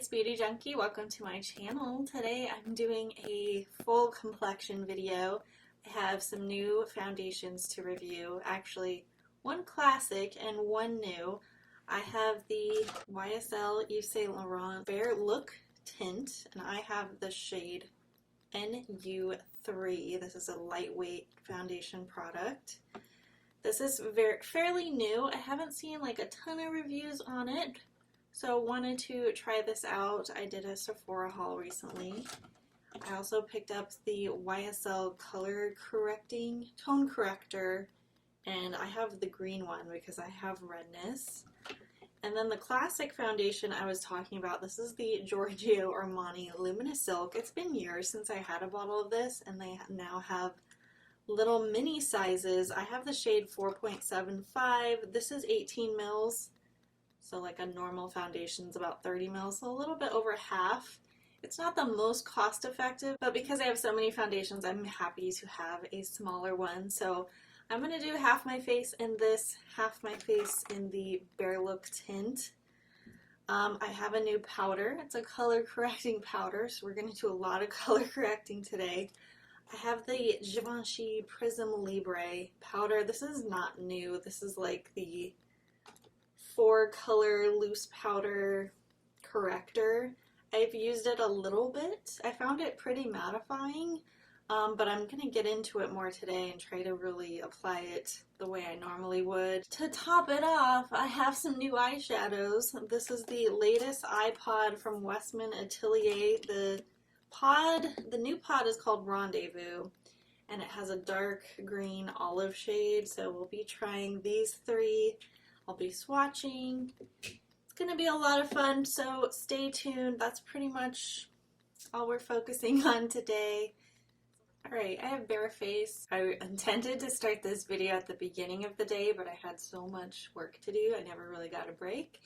it's Beauty Junkie. Welcome to my channel. Today I'm doing a full complexion video. I have some new foundations to review. Actually, one classic and one new. I have the YSL Bare Look Tint, and I have the shade NU3. This is a lightweight foundation product. This is fairly new. I haven't seen like a ton of reviews on it, so wanted to try this out. I did a Sephora haul recently. I also picked up the YSL Tone Corrector, and I have the green one because I have redness. And then the classic foundation I was talking about, this is the Giorgio Armani Luminous Silk. It's been years since I had a bottle of this, and they now have little mini sizes. I have the shade 4.75. This is 18 mils. So like a normal foundation is about 30 mils, so a little bit over half. It's not the most cost effective, but because I have so many foundations, I'm happy to have a smaller one. So I'm going to do half my face in this, half my face in the Bare Look Tint. I have a new powder. It's a color correcting powder, so we're going to do a lot of color correcting today. I have the Givenchy Prisme Libre powder. This is not new. This is like the 4-color loose powder corrector. I've used it a little bit. I found it pretty mattifying, but I'm going to get into it more today and try to really apply it the way I normally would. To top it off, I have some new eyeshadows. This is the latest eye pod from Westman Atelier. The new pod is called Rendezvous, and it has a dark green olive shade, so we'll be trying these three. I'll be swatching. It's gonna be a lot of fun, so stay tuned. That's pretty much all we're focusing on today. Alright, I have bare face. I intended to start this video at the beginning of the day, but I had so much work to do, I never really got a break.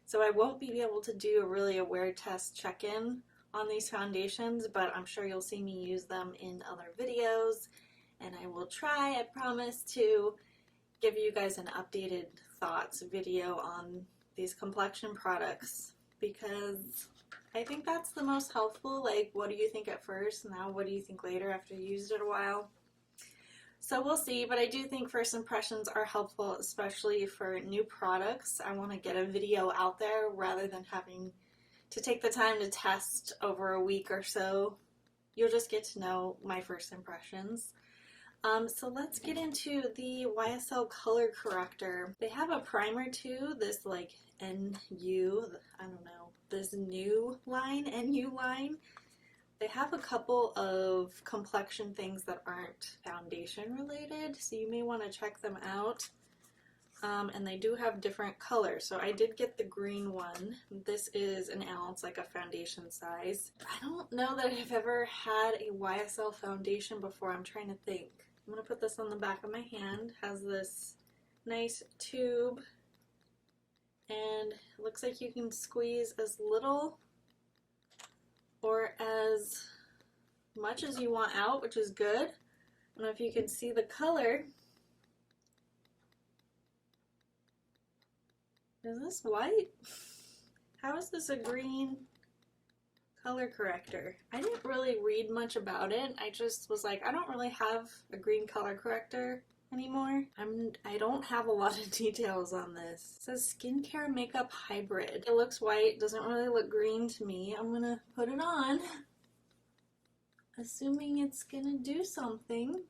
So I won't be able to do a wear test check-in on these foundations, but I'm sure you'll see me use them in other videos, and I will try, I promise, to give you guys an updated thoughts video on these complexion products, because I think that's the most helpful. Like, what do you think at first? Now what do you think later after you used it a while? So we'll see, but I do think first impressions are helpful, especially for new products. I want to get a video out there rather than having to take the time to test over a week or so. You'll just get to know my first impressions. So let's get into the YSL color corrector. They have a primer too, this like NU, I don't know, this new line, NU line. They have a couple of complexion things that aren't foundation related, so you may want to check them out. And they do have different colors. So I did get the green one. This is an ounce, like a foundation size. I don't know that I've ever had a YSL foundation before. I'm trying to think. I'm going to put this on the back of my hand. It has this nice tube, and it looks like you can squeeze as little or as much as you want out, which is good. I don't know if you can see the color. Is this white? How is this a green color corrector? I didn't really read much about it. I just was like, I don't really have a green color corrector anymore. I don't have a lot of details on this. It says skincare makeup hybrid. It looks white, doesn't really look green to me. I'm gonna put it on, assuming it's gonna do something.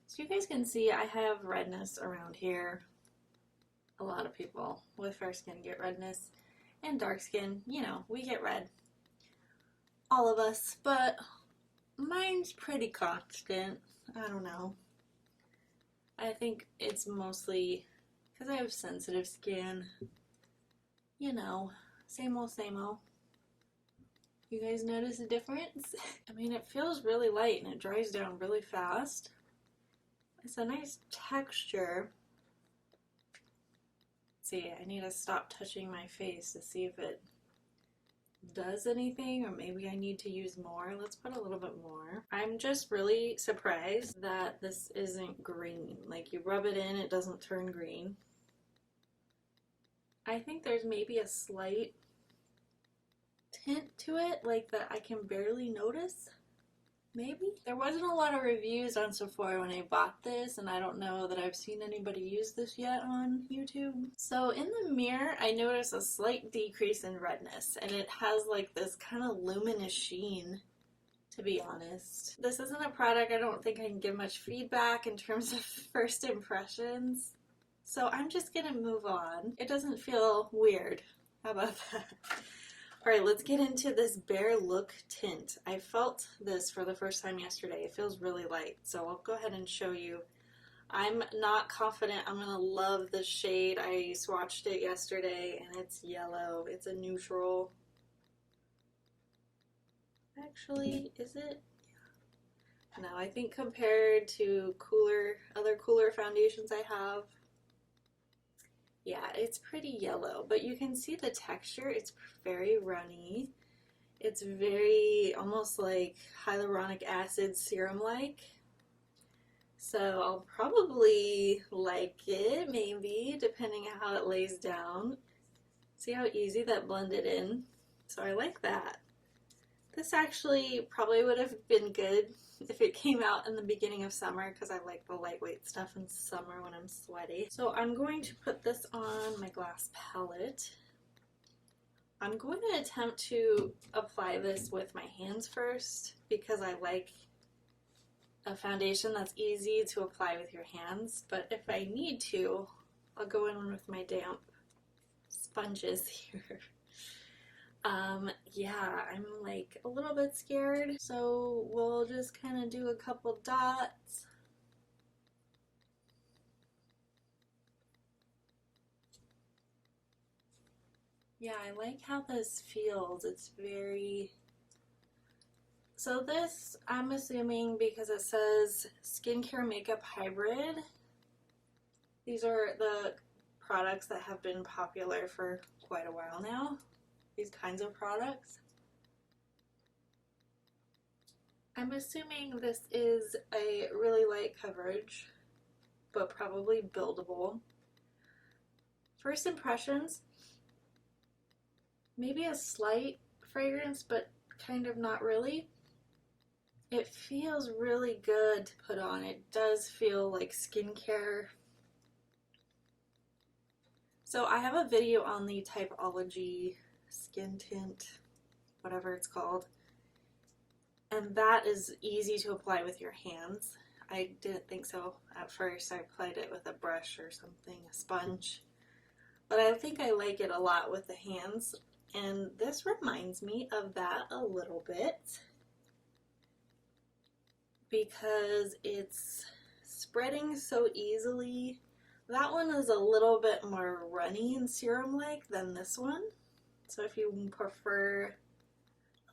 So you guys can see I have redness around here. A lot of people with fair skin get redness, and dark skin, you know, we get red. All of us, but mine's pretty constant. I don't know. I think it's mostly because I have sensitive skin. You know, same old, same old. You guys notice a difference? I mean, it feels really light and it dries down really fast. It's a nice texture. See, I need to stop touching my face to see if it does anything, or maybe I need to use more. Let's put a little bit more. I'm just really surprised that this isn't green. Like, you rub it in, it doesn't turn green. I think there's maybe a slight tint to it, like that I can barely notice. Maybe? There wasn't a lot of reviews on Sephora when I bought this, and I don't know that I've seen anybody use this yet on YouTube. So in the mirror, I noticed a slight decrease in redness, and it has like this kind of luminous sheen, to be honest. This isn't a product I don't think I can give much feedback in terms of first impressions, so I'm just gonna move on. It doesn't feel weird. How about that? Alright, let's get into this Bare Look tint. I felt this for the first time yesterday. It feels really light, so I'll go ahead and show you. I'm not confident I'm going to love the shade. I swatched it yesterday and it's yellow. It's a neutral. Actually, is it? Yeah. No, I think compared to other cooler foundations I have, yeah, it's pretty yellow, but you can see the texture. It's very runny. It's very almost like hyaluronic acid serum-like. So I'll probably like it, maybe, depending on how it lays down. See how easy that blended in? So I like that. This actually probably would have been good if it came out in the beginning of summer, because I like the lightweight stuff in summer when I'm sweaty. So I'm going to put this on my glass palette. I'm going to attempt to apply this with my hands first, because I like a foundation that's easy to apply with your hands, but if I need to, I'll go in with my damp sponges here. Yeah, I'm like a little bit scared, so we'll just kind of do a couple dots. Yeah, I like how this feels. It's very... So this, I'm assuming, because it says skincare makeup hybrid. These are the products that have been popular for quite a while now. These kinds of products. I'm assuming this is a really light coverage, but probably buildable. First impressions, maybe a slight fragrance, but kind of not really. It feels really good to put on. It does feel like skincare. So I have a video on the Typology skin tint, whatever it's called, and that is easy to apply with your hands. I didn't think so at first. I applied it with a brush or something, a sponge, but I think I like it a lot with the hands, and this reminds me of that a little bit because it's spreading so easily. That one is a little bit more runny and serum-like than this one. So if you prefer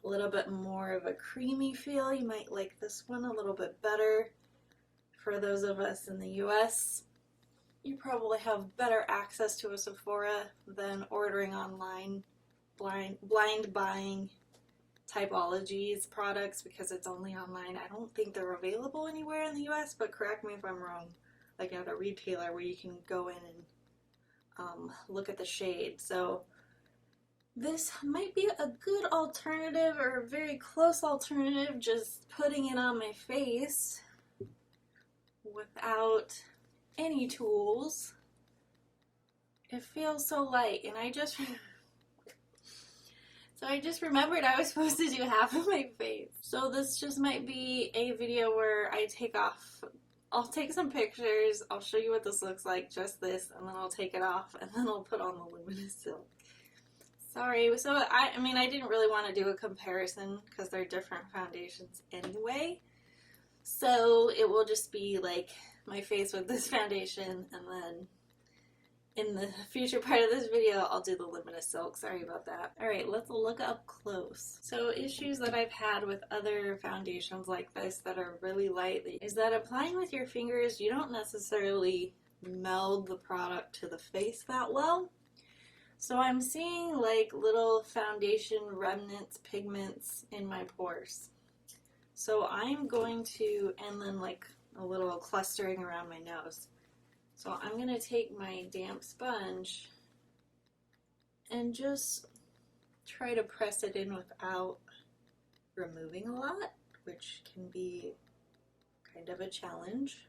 a little bit more of a creamy feel, you might like this one a little bit better. For those of us in the US, you probably have better access to a Sephora than ordering online, blind buying Typology's products because it's only online. I don't think they're available anywhere in the US, but correct me if I'm wrong. Like at a retailer where you can go in and look at the shade. So this might be a good alternative, or a very close alternative, just putting it on my face without any tools. It feels so light, and I just remembered I was supposed to do half of my face. So this just might be a video where I'll take some pictures, I'll show you what this looks like, just this, and then I'll take it off, and then I'll put on the Luminous Silk. Sorry, so I mean, I didn't really want to do a comparison because they're different foundations anyway. So it will just be like my face with this foundation, and then in the future part of this video, I'll do the Luminous Silk. Sorry about that. Alright, let's look up close. So issues that I've had with other foundations like this that are really light is that applying with your fingers, you don't necessarily meld the product to the face that well. So I'm seeing like little foundation remnants, pigments in my pores. So I'm going to, and then like a little clustering around my nose. So I'm going to take my damp sponge and just try to press it in without removing a lot, which can be kind of a challenge.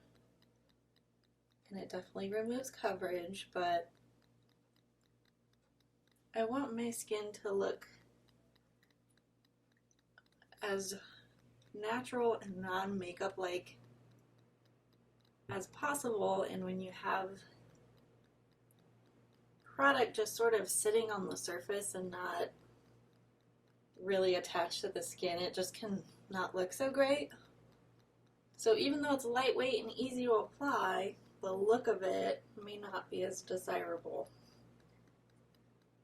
And it definitely removes coverage, but I want my skin to look as natural and non-makeup like as possible. And when you have product just sort of sitting on the surface and not really attached to the skin, it just can not look so great. So even though it's lightweight and easy to apply, the look of it may not be as desirable.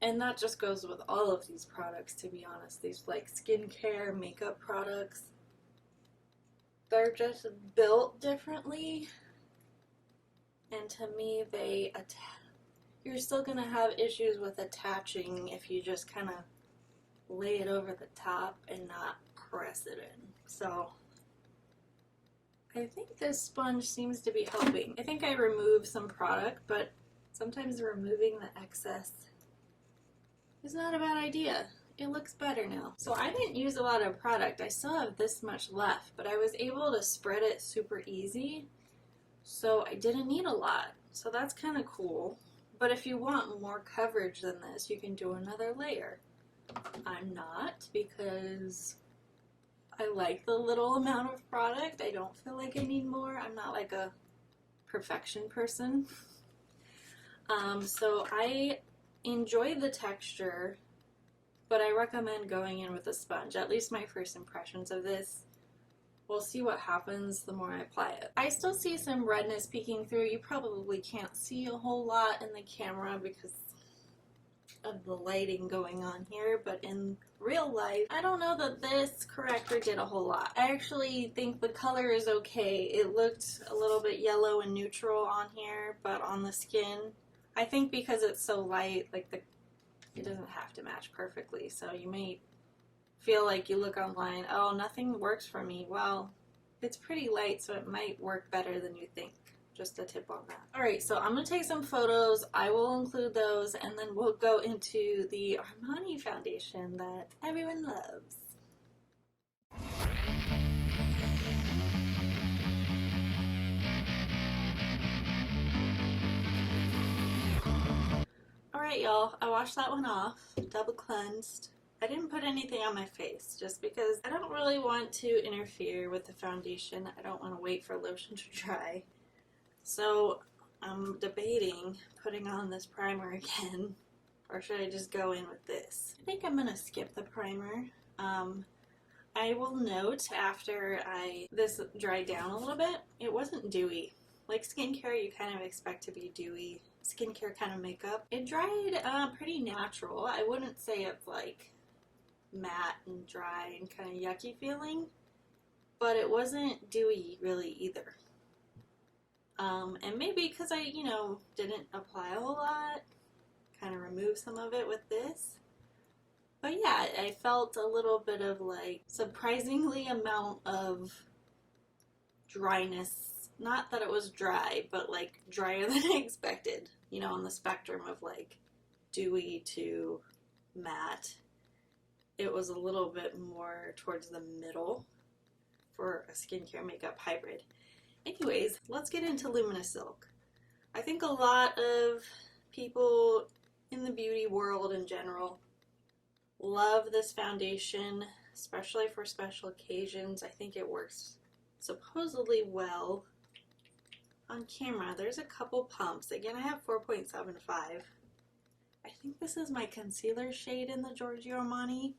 And that just goes with all of these products, to be honest. These like skincare, makeup products, they're just built differently. And to me, you're still gonna have issues with attaching if you just kind of lay it over the top and not press it in. So I think this sponge seems to be helping. I think I removed some product, but sometimes removing the excess is not a bad idea. It looks better now. So I didn't use a lot of product. I still have this much left, but I was able to spread it super easy, so I didn't need a lot. So that's kind of cool. But if you want more coverage than this, you can do another layer. I'm not, because I like the little amount of product. I don't feel like I need more. I'm not like a perfection person. So I enjoy the texture, but I recommend going in with a sponge. At least my first impressions of this. We'll see what happens the more I apply it. I still see some redness peeking through. You probably can't see a whole lot in the camera because of the lighting going on here, but in real life, I don't know that this corrector did a whole lot. I actually think the color is okay. It looked a little bit yellow and neutral on here, but on the skin, I think because it's so light, like it doesn't have to match perfectly, so you may feel like you look online, oh, nothing works for me. Well, it's pretty light, so it might work better than you think. Just a tip on that. Alright, so I'm going to take some photos. I will include those, and then we'll go into the Armani foundation that everyone loves. Alright, y'all, I washed that one off, double cleansed. I didn't put anything on my face just because I don't really want to interfere with the foundation. I don't want to wait for lotion to dry. So I'm debating putting on this primer again, or should I just go in with this? I think I'm going to skip the primer. I will note after this dried down a little bit, it wasn't dewy. Like skincare, you kind of expect to be dewy. Skincare kind of makeup. It dried pretty natural. I wouldn't say it's like matte and dry and kind of yucky feeling, but it wasn't dewy really either. And maybe because I, didn't apply a whole lot, kind of removed some of it with this. But yeah, I felt a little bit of like surprisingly amount of dryness. Not that it was dry, but like drier than I expected, on the spectrum of like dewy to matte. It was a little bit more towards the middle for a skincare makeup hybrid. Anyways, let's get into Luminous Silk. I think a lot of people in the beauty world in general love this foundation, especially for special occasions. I think it works supposedly well. On camera, there's a couple pumps. Again, I have 4.75. I think this is my concealer shade in the Giorgio Armani.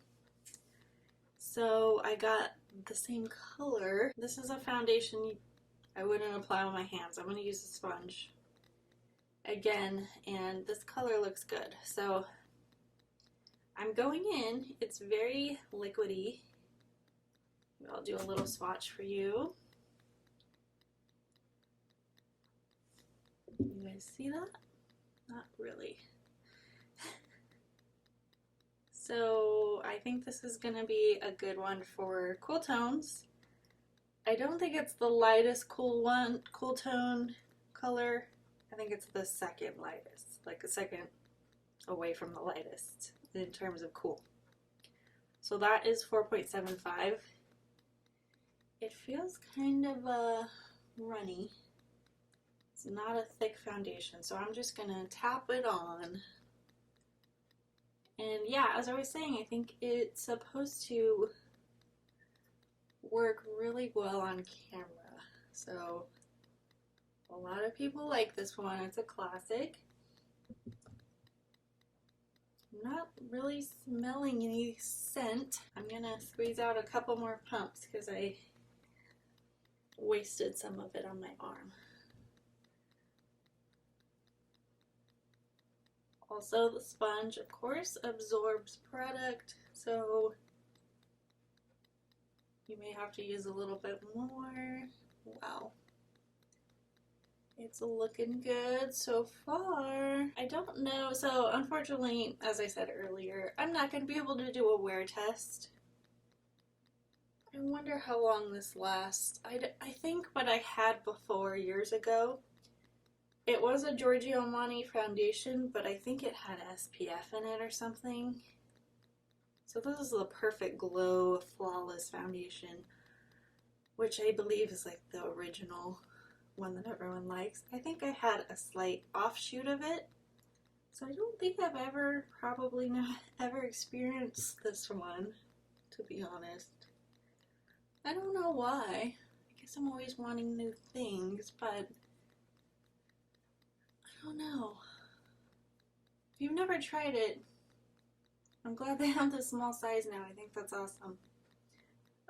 So I got the same color. This is a foundation I wouldn't apply on my hands. I'm going to use a sponge again, and this color looks good. So I'm going in. It's very liquidy. I'll do a little swatch for you. You guys see that? Not really. So I think this is going to be a good one for cool tones. I don't think it's the lightest cool tone color. I think it's the second lightest, like a second away from the lightest in terms of cool. So that is 4.75. It feels kind of runny. It's not a thick foundation, so I'm just gonna tap it on. And yeah, as I was saying, I think it's supposed to work really well on camera. So a lot of people like this one. It's a classic. I'm not really smelling any scent. I'm gonna squeeze out a couple more pumps because I wasted some of it on my arm. Also, the sponge, of course, absorbs product, so you may have to use a little bit more. Wow. It's looking good so far. I don't know, so unfortunately, as I said earlier, I'm not going to be able to do a wear test. I wonder how long this lasts. I think what I had before years ago, it was a Giorgio Armani foundation, but I think it had SPF in it or something. So this is the perfect glow, flawless foundation, which I believe is like the original one that everyone likes. I think I had a slight offshoot of it, so I don't think I've ever experienced this one, to be honest. I don't know why. I guess I'm always wanting new things, but I don't know. If you've never tried it, I'm glad they have the small size now. I think that's awesome.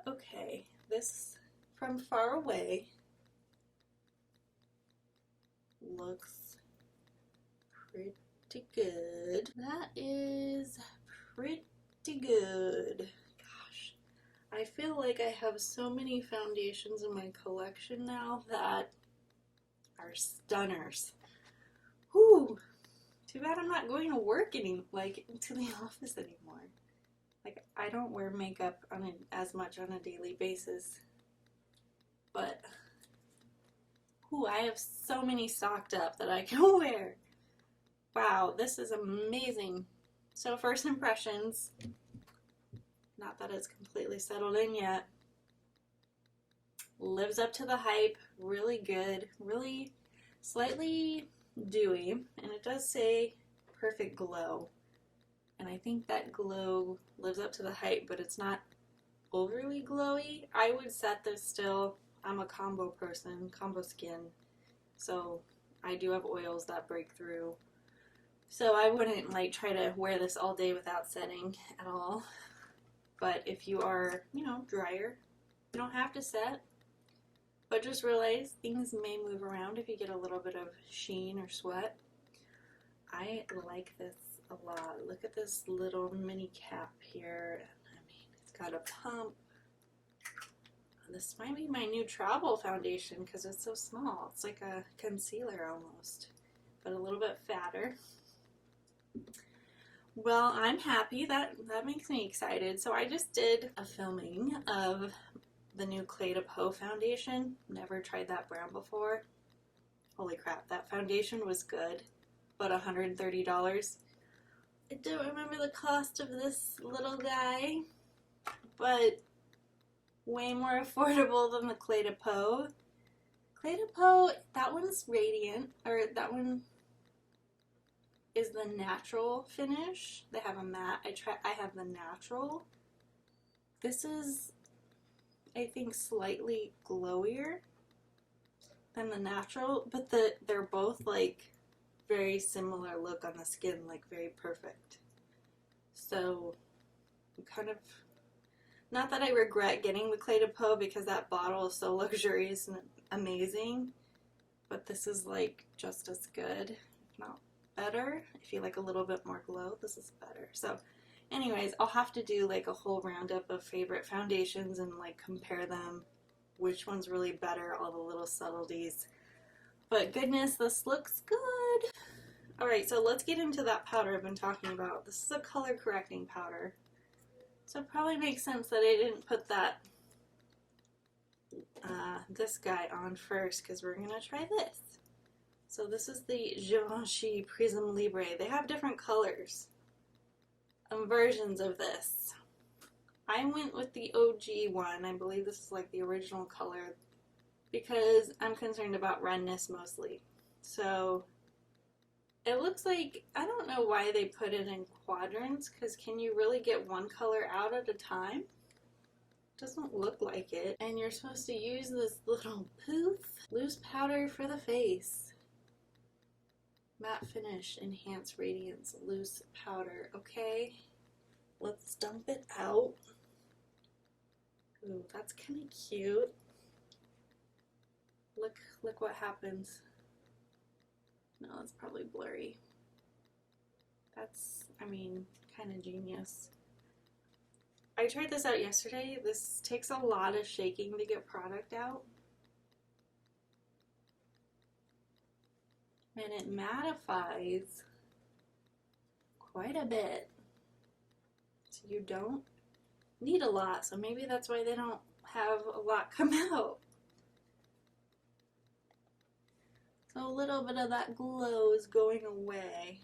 Okay, this from far away looks pretty good. That is pretty good. Gosh, I feel like I have so many foundations in my collection now that are stunners. Whew. Too bad I'm not going to work to the office anymore. Like, I don't wear makeup as much on a daily basis, but I have so many stocked up that I can wear. Wow, this is amazing. So first impressions, not that it's completely settled in yet, lives up to the hype, really good, really slightly dewy, and it does say perfect glow, and I think that glow lives up to the hype, but it's not overly glowy. I would set this still. I'm a combo person, combo skin, so I do have oils that break through, so I wouldn't like try to wear this all day without setting at all. But if you are, drier, you don't have to set. But just realize things may move around if you get a little bit of sheen or sweat. I like this a lot. Look at this little mini cap here. I mean, it's got a pump. This might be my new travel foundation because it's so small. It's like a concealer almost, but a little bit fatter. Well, I'm happy. That makes me excited. So I just did a filming of the new Clé de Peau foundation. Never tried that brand before. Holy crap, that foundation was good, but $130. I don't remember the cost of this little guy, but way more affordable than the Clé de Peau. Clé de Peau, that one's radiant, or that one is the natural finish. They have a matte. I have the natural. This is, I think, slightly glowier than the natural, but they're both like very similar look on the skin, like very perfect. So kind of, not that I regret getting the Clé de Peau because that bottle is so luxurious and amazing, but this is like just as good, if not better. If you like a little bit more glow, this is better. So anyways, I'll have to do like a whole roundup of favorite foundations and like compare them, which one's really better, all the little subtleties. But goodness, this looks good. Alright, so let's get into that powder I've been talking about. This is a color correcting powder. So it probably makes sense that I didn't put that this guy on first, because we're going to try this. So this is the Givenchy Libre. They have different colors and versions of this. I went with the OG one. I believe this is like the original color because I'm concerned about redness mostly. So it looks like, I don't know why they put it in quadrants, because can you really get one color out at a time? Doesn't look like it. And you're supposed to use this little poof loose powder for the face. Matte finish, enhance radiance, loose powder. Okay, let's dump it out. Ooh, that's kind of cute. Look what happens. No, it's probably blurry. That's, I mean, kind of genius. I tried this out yesterday. This takes a lot of shaking to get product out. And it mattifies quite a bit. So you don't need a lot. So maybe that's why they don't have a lot come out. So a little bit of that glow is going away.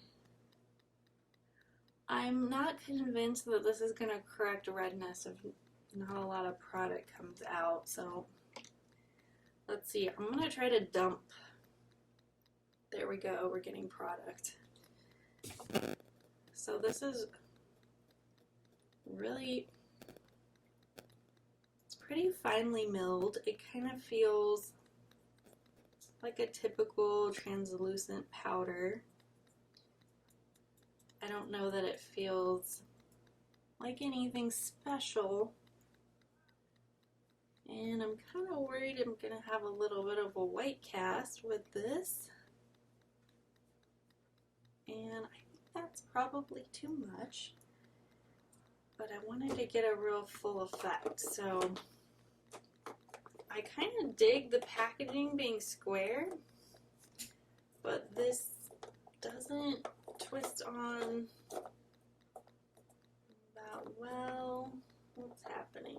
I'm not convinced that this is going to correct redness if not a lot of product comes out. So let's see. I'm going to try to dump. There we go. We're getting product. So this is really, it's pretty finely milled. It kind of feels like a typical translucent powder. I don't know that it feels like anything special. And I'm kind of worried I'm going to have a little bit of a white cast with this. And I think that's probably too much. But I wanted to get a real full effect. So I kind of dig the packaging being square, but this doesn't twist on that well. What's happening?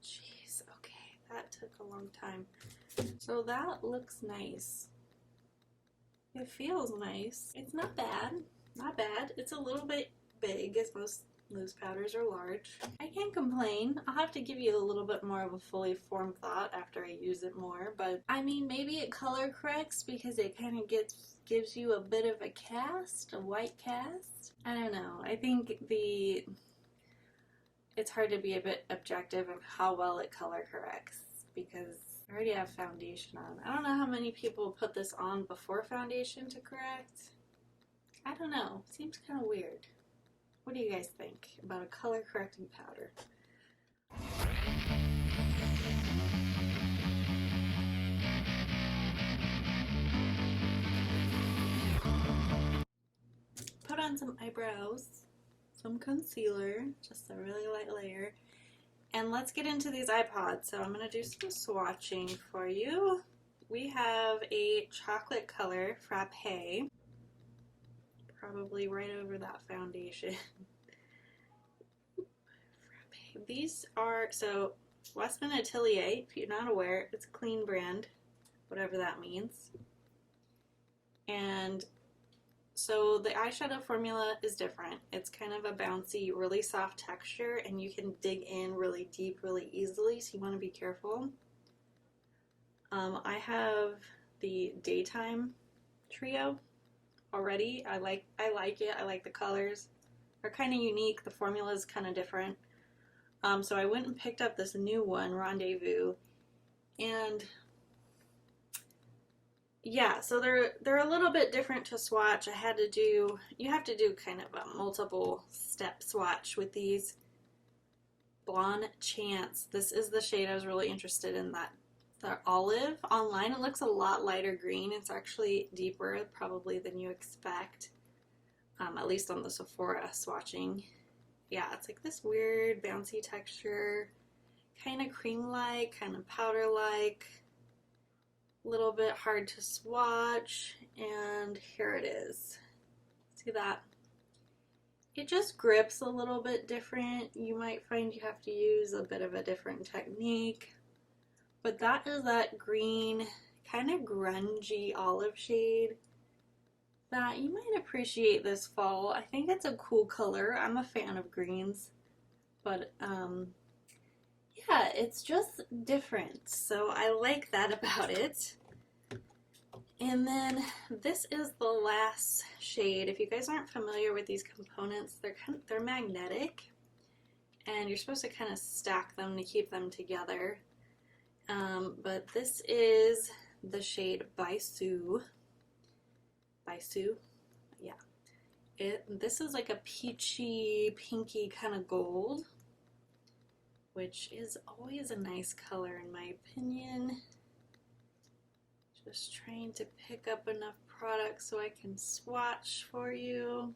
Jeez, okay, that took a long time. So that looks nice. It feels nice. It's not bad, not bad. It's a little bit big, as most loose powders are large. I can't complain. I'll have to give you a little bit more of a fully formed thought after I use it more, but I mean, maybe it color corrects because it kind of gives you a bit of a cast, a white cast. I don't know. I think it's hard to be a bit objective of how well it color corrects because I already have foundation on. I don't know how many people put this on before foundation to correct. I don't know. Seems kind of weird. What do you guys think about a color correcting powder? Put on some eyebrows, some concealer, just a really light layer, and let's get into these eye pods. So I'm going to do some swatching for you. We have a chocolate color frappe, probably right over that foundation. These are, so Westman Atelier, if you're not aware, it's a clean brand, whatever that means. And so the eyeshadow formula is different. It's kind of a bouncy, really soft texture, and you can dig in really deep, really easily, so you want to be careful. I have the Daytime Trio already. I like it. I like the colors. They're kind of unique. The formula is kind of different. So I went and picked up this new one, Rendezvous, and yeah, so they're a little bit different to swatch. You have to do kind of a multiple step swatch with these. Blonde Chance. This is the shade I was really interested in, that the olive. Online it looks a lot lighter green. It's actually deeper probably than you expect, at least on the Sephora swatching. Yeah, it's like this weird bouncy texture, kind of cream-like, kind of powder-like, a little bit hard to swatch, and here it is. See that? It just grips a little bit different. You might find you have to use a bit of a different technique, but that is that green, kind of grungy olive shade that you might appreciate this fall. I think it's a cool color. I'm a fan of greens. But yeah, it's just different. So I like that about it. And then this is the last shade. If you guys aren't familiar with these components, they're magnetic, and you're supposed to kind of stack them to keep them together. But this is the shade Baisu. Baisu, yeah. This is like a peachy, pinky kind of gold, which is always a nice color in my opinion. Just trying to pick up enough product so I can swatch for you.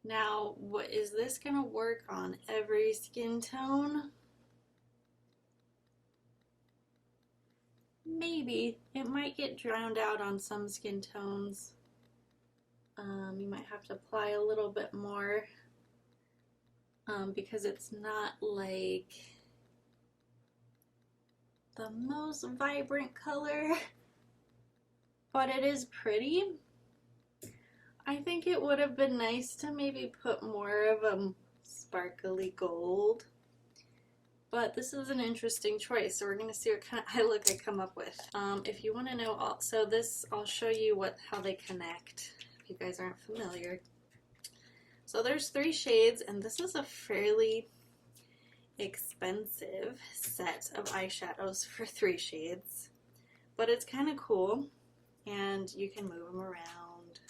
Now, is this gonna work on every skin tone? Maybe. It might get drowned out on some skin tones. You might have to apply a little bit more because it's not like the most vibrant color, but it is pretty. I think it would have been nice to maybe put more of a sparkly gold, but this is an interesting choice, so we're going to see what kind of eye look I come up with. If you want to know also this, I'll show you how they connect if you guys aren't familiar. So there's 3 shades, and this is a fairly expensive set of eyeshadows for 3 shades, but it's kind of cool, and you can move them around,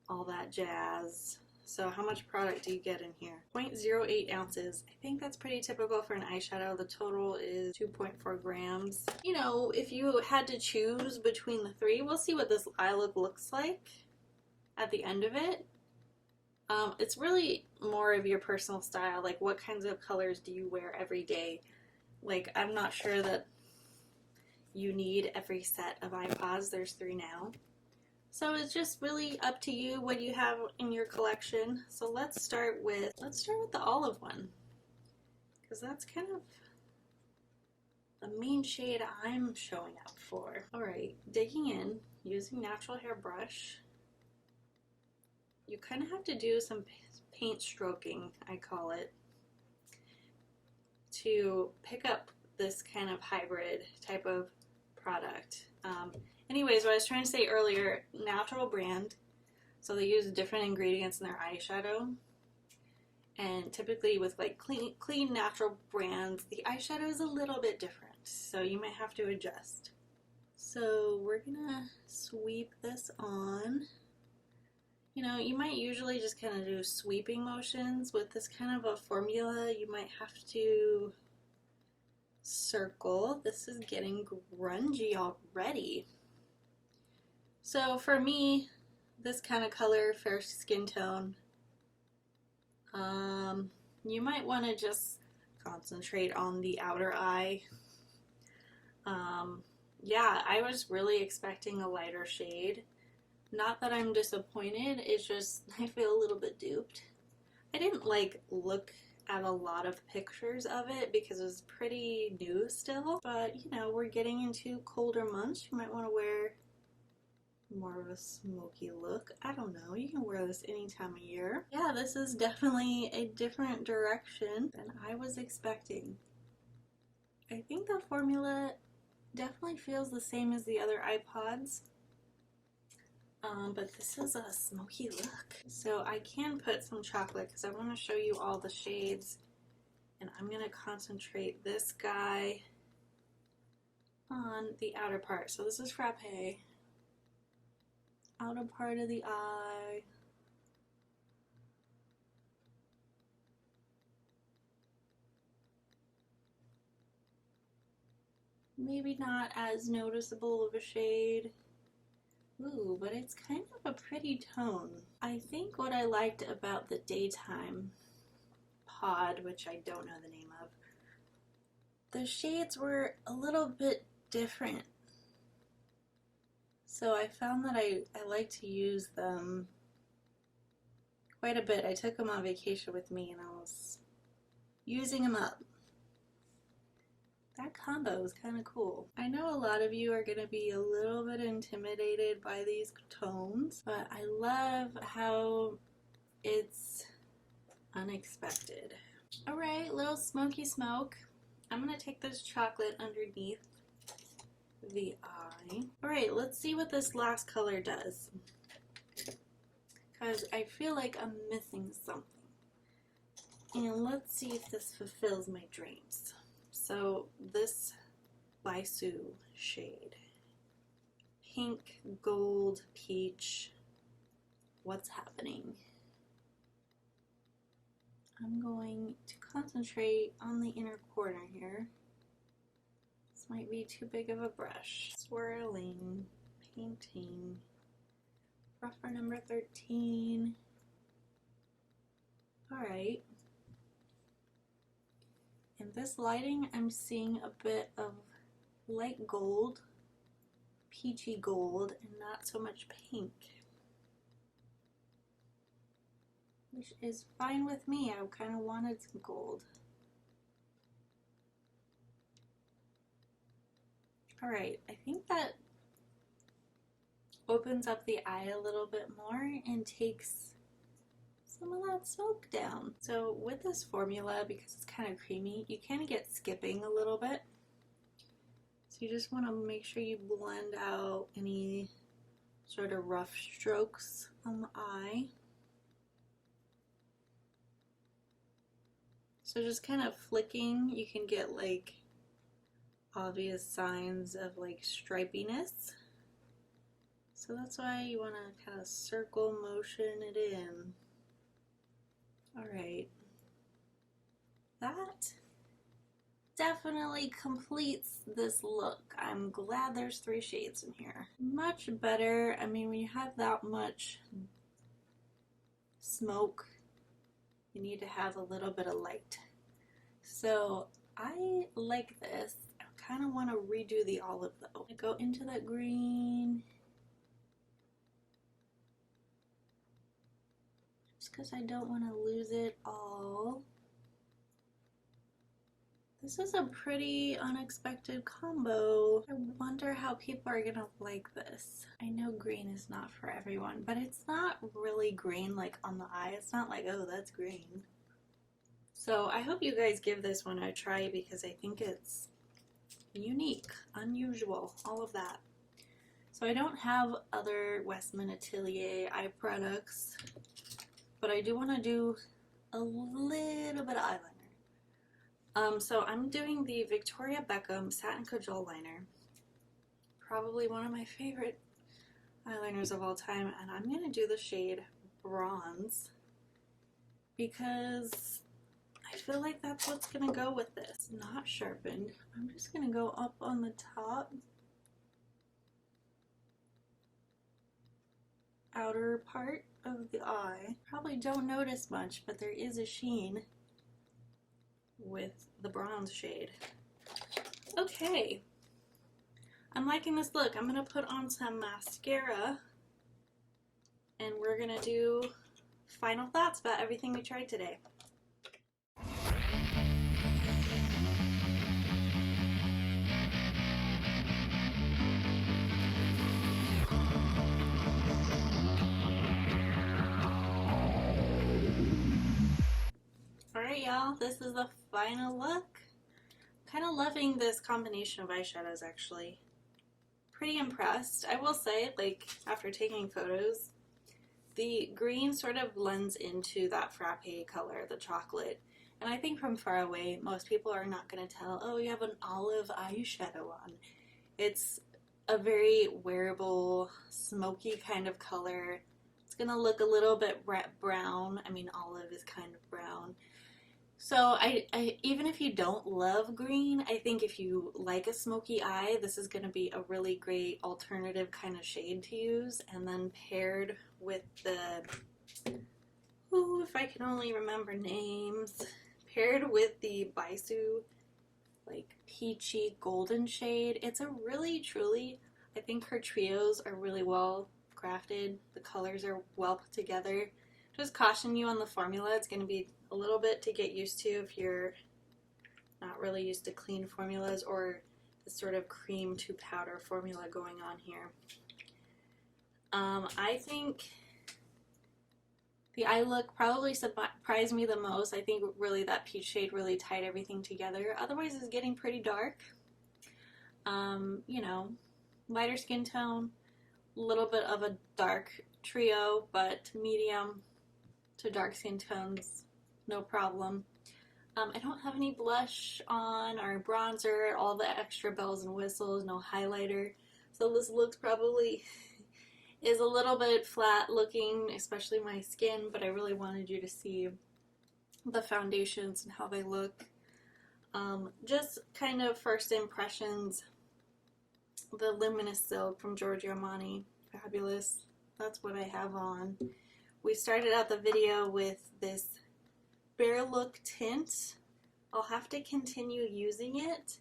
all that jazz. So how much product do you get in here? 0.08 ounces. I think that's pretty typical for an eyeshadow. The total is 2.4 grams. You know, if you had to choose between the 3, we'll see what this eye look looks like at the end of it. It's really more of your personal style, like what kinds of colors do you wear every day. Like, I'm not sure that you need every set of iPods. There's 3 now. So it's just really up to you what you have in your collection. So let's start with the olive one, because that's kind of the main shade I'm showing up for. Alright, digging in, using natural hair brush. You kind of have to do some paint stroking, I call it, to pick up this kind of hybrid type of product. Anyways, what I was trying to say earlier, natural brand, so they use different ingredients in their eyeshadow, and typically with like clean natural brands, the eyeshadow is a little bit different, so you might have to adjust. So we're gonna sweep this on. You know, you might usually just kind of do sweeping motions. With this kind of a formula, you might have to circle. This is getting grungy already. So for me, this kind of color, fair skin tone, you might want to just concentrate on the outer eye. Yeah, I was really expecting a lighter shade. Not that I'm disappointed, it's just I feel a little bit duped. I didn't like look at a lot of pictures of it because it was pretty new still, but you know, we're getting into colder months. You might want to wear more of a smoky look. I don't know, you can wear this any time of year. Yeah, this is definitely a different direction than I was expecting. I think the formula definitely feels the same as the other iPods. But this is a smoky look. So I can put some chocolate because I want to show you all the shades, and I'm going to concentrate this guy on the outer part. So this is Frappe. Outer part of the eye. Maybe not as noticeable of a shade. Ooh, but it's kind of a pretty tone. I think what I liked about the daytime pod, which I don't know the name of, the shades were a little bit different. So I found that I like to use them quite a bit. I took them on vacation with me and I was using them up. That combo is kind of cool. I know a lot of you are going to be a little bit intimidated by these tones, but I love how it's unexpected. All right, little smoky smoke. I'm gonna take this chocolate underneath the eye. All right, let's see what this last color does, because I feel like I'm missing something. And let's see if this fulfills my dreams. So this Baisu shade, pink, gold, peach, what's happening? I'm going to concentrate on the inner corner here. This might be too big of a brush. Swirling, painting, rougher number 13. All right. In this lighting, I'm seeing a bit of light gold, peachy gold, and not so much pink, which is fine with me. I kind of wanted some gold. All right, I think that opens up the eye a little bit more and takes some of that smoke down. So with this formula, because it's kind of creamy, you kind of get skipping a little bit. So you just want to make sure you blend out any sort of rough strokes on the eye. So just kind of flicking, you can get like obvious signs of like stripiness. So that's why you want to kind of circle motion it in. Alright, that definitely completes this look. I'm glad there's 3 shades in here. Much better. I mean, when you have that much smoke, you need to have a little bit of light. So I like this. I kind of want to redo the olive though. I go into that green. Because I don't want to lose it all. This is a pretty unexpected combo. I wonder how people are gonna like this. I know green is not for everyone, but it's not really green like on the eye. It's not like, oh, that's green. So I hope you guys give this one a try because I think it's unique, unusual, all of that. So I don't have other Westman Atelier eye products, but I do want to do a little bit of eyeliner. So I'm doing the Victoria Beckham Satin Cajole Liner. Probably one of my favorite eyeliners of all time, and I'm going to do the shade Bronze because I feel like that's what's going to go with this. Not sharpened. I'm just going to go up on the top, outer part of the eye. Probably don't notice much, but there is a sheen with the bronze shade. Okay, I'm liking this look. I'm gonna put on some mascara and we're gonna do final thoughts about everything we tried today. Alright y'all, this is the final look. Kind of loving this combination of eyeshadows actually. Pretty impressed. I will say, like, after taking photos, the green sort of blends into that frappe color, the chocolate. And I think from far away, most people are not going to tell, oh, you have an olive eyeshadow on. It's a very wearable, smoky kind of color. It's going to look a little bit brown. I mean, olive is kind of brown. So I even if you don't love green, I think if you like a smoky eye, this is going to be a really great alternative kind of shade to use. And then paired with the, ooh, if I can only remember names, paired with the Baisu, like peachy golden shade, it's a really, truly, I think her trios are really well crafted. The colors are well put together. Just caution you on the formula, it's going to be a little bit to get used to if you're not really used to clean formulas or the sort of cream to powder formula going on here. I think The eye look probably surprised me the most. I think really that peach shade really tied everything together. Otherwise it's getting pretty dark. You know, lighter skin tone, a little bit of a dark trio, but medium to dark skin tones, no problem. I don't have any blush on or bronzer, all the extra bells and whistles, no highlighter. So this looks probably is a little bit flat looking, especially my skin, but I really wanted you to see the foundations and how they look. Just kind of first impressions. The Luminous silk from Giorgio Armani, fabulous. That's what I have on. We started out the video with this Bare Look tint. I'll have to continue using it.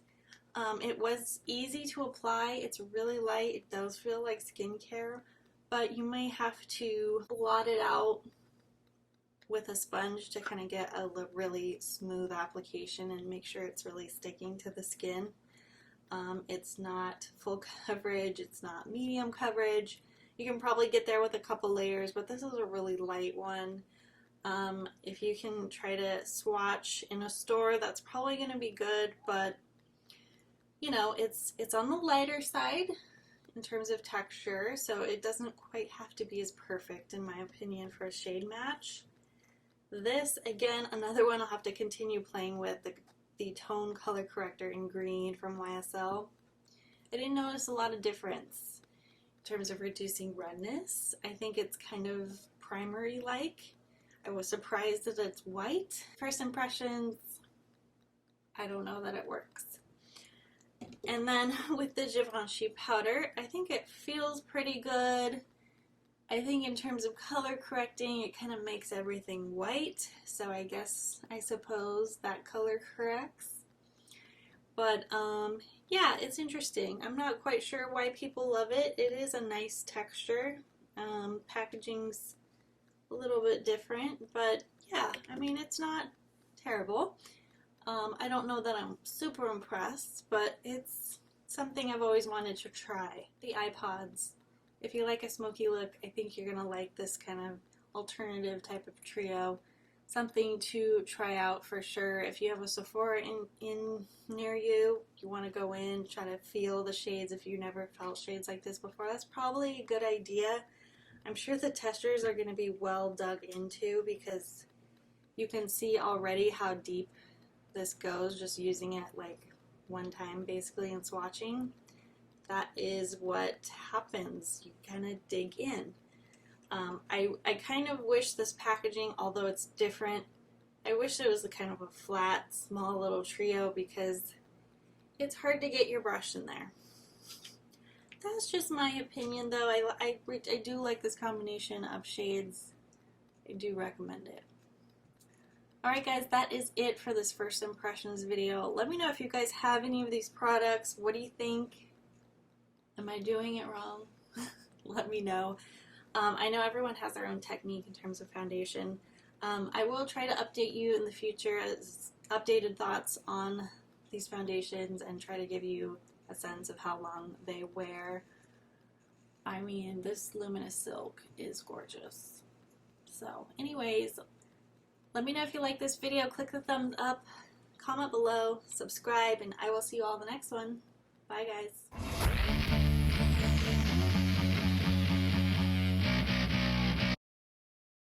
It was easy to apply. It's really light. It does feel like skincare, but you may have to blot it out with a sponge to kind of get a really smooth application and make sure it's really sticking to the skin. It's not full coverage. It's not medium coverage. You can probably get there with a couple layers, but this is a really light one. If you can try to swatch in a store, that's probably going to be good, but you know, it's on the lighter side in terms of texture, so it doesn't quite have to be as perfect in my opinion for a shade match. This, again, another one I'll have to continue playing with, the tone color corrector in green from YSL. I didn't notice a lot of difference in terms of reducing redness. I think it's kind of primary-like. I was surprised that it's white. First impressions, I don't know that it works. And then with the Givenchy powder, I think it feels pretty good. I think in terms of color correcting, it kind of makes everything white. So I suppose that color corrects. But yeah, it's interesting. I'm not quite sure why people love it. It is a nice texture. Packaging's a little bit different, but yeah, I mean, it's not terrible. I don't know that I'm super impressed, but it's something I've always wanted to try. The iPods. If you like a smoky look, I think you're gonna like this kind of alternative type of trio. Something to try out for sure. If you have a Sephora in near you, you want to go in, try to feel the shades if you never felt shades like this before, that's probably a good idea. I'm sure the testers are going to be well dug into because you can see already how deep this goes just using it like one time basically and swatching. That is what happens. You kind of dig in. I kind of wish this packaging, although it's different, I wish it was a kind of a flat, small little trio because it's hard to get your brush in there. That's just my opinion though. I do like this combination of shades. I do recommend it. Alright guys, that is it for this first impressions video. Let me know if you guys have any of these products. What do you think? Am I doing it wrong? Let me know. I know everyone has their own technique in terms of foundation. I will try to update you in the future as updated thoughts on these foundations and try to give you a sense of how long they wear. I mean, this Luminous silk is gorgeous. So anyways, let me know if you like this video. Click the thumbs up, comment below, subscribe, and I will see you all in the next one. Bye guys.